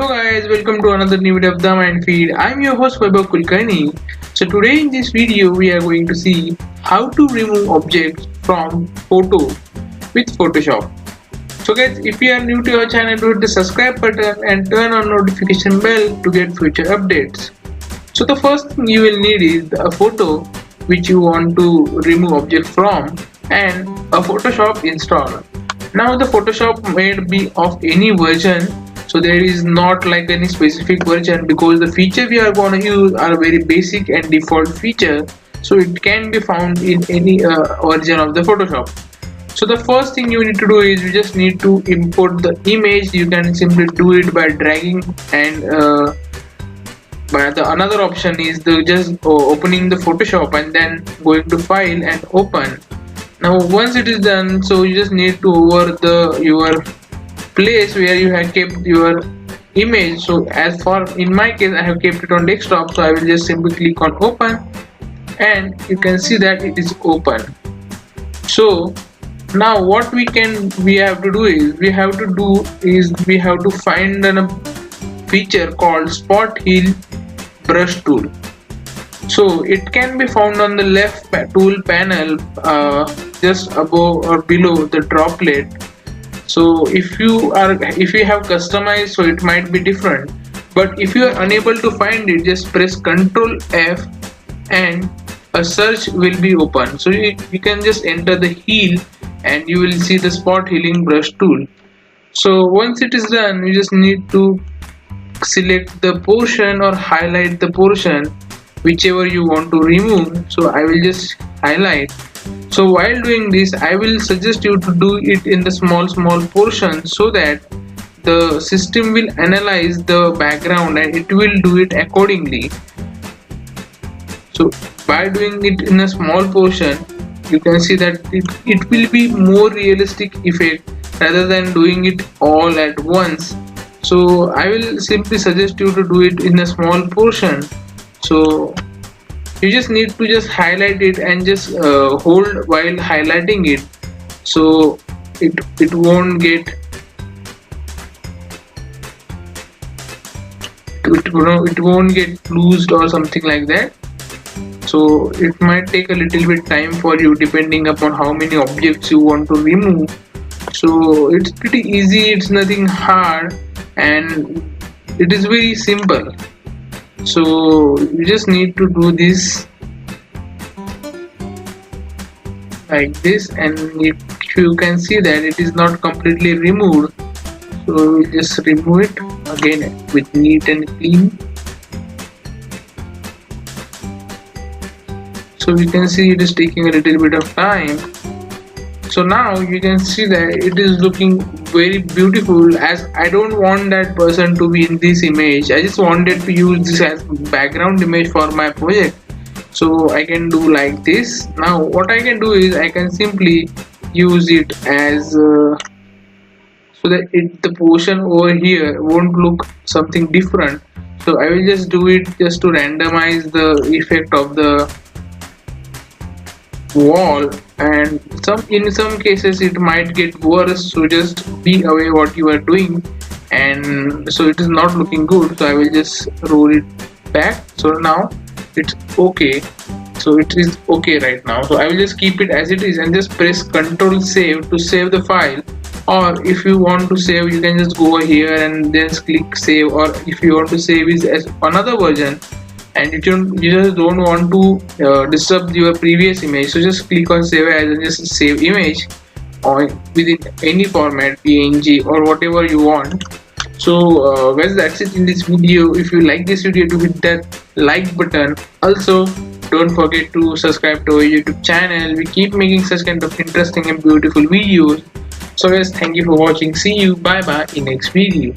Hello guys, welcome to another new video of the Mind Feed. I'm your host Vaibhav Kulkarni. So today in this video we are going to see how to remove objects from photo with Photoshop. So guys, if you are new to our channel, do hit the subscribe button and turn on notification bell to get future updates. So the first thing you will need is a photo which you want to remove object from and a Photoshop installer. Now the Photoshop may be of any version, so there is not like any specific version because the feature we are going to use are very basic and default feature, so it can be found in any version of the Photoshop. So the first thing you need to do is you just need to import the image. You can simply do it by dragging and but the another option is the just opening the Photoshop and then going to file and open. Now once it is done, so you just need to over the your place where you have kept your image. So as for in my case I have kept it on desktop, so I will just simply click on open and you can see that it is open. So now what we have to do is we have to find a feature called spot heal brush tool. So it can be found on the left tool panel, just above or below the droplet. So if you have customized, so it might be different, but if you are unable to find it, just press Ctrl F and a search will be open. So you can just enter the heal and you will see the spot healing brush tool. So once it is done, you just need to select the portion or highlight the portion whichever you want to remove. So I will just highlight. So while doing this, I will suggest you to do it in the small portion so that the system will analyze the background and it will do it accordingly. So by doing it in a small portion, you can see that it will be more realistic effect rather than doing it all at once. So I will simply suggest you to do it in a small portion. So you just need to just highlight it and just hold while highlighting it, so it won't get loosed or something like that. So it might take a little bit time for you depending upon how many objects you want to remove. So it's pretty easy, it's nothing hard and it is very simple. So you just need to do this like this, and if you can see that it is not completely removed, so we just remove it again with neat and clean. So you can see it is taking a little bit of time. So now you can see that it is looking very beautiful, as I don't want that person to be in this image. I just wanted to use this as background image for my project. So I can do like this. Now what I can do is I can simply use it as so that the portion over here won't look something different. So I will just do it just to randomize the effect of the wall, and in some cases it might get worse, so just be aware what you are doing. And so it is not looking good, so I will just roll it back. So now it's okay, so it is okay right now. So I will just keep it as it is and just press Ctrl save to save the file, or if you want to save you can just go here and then click save, or if you want to save it as another version and you just don't want to disturb your previous image, so just click on save as and just save image or within any format, PNG or whatever you want. So guys, that's it in this video. If you like this video, to hit that like button. Also don't forget to subscribe to our YouTube channel. We keep making such kind of interesting and beautiful videos. So guys, thank you for watching. See you, bye bye in next video.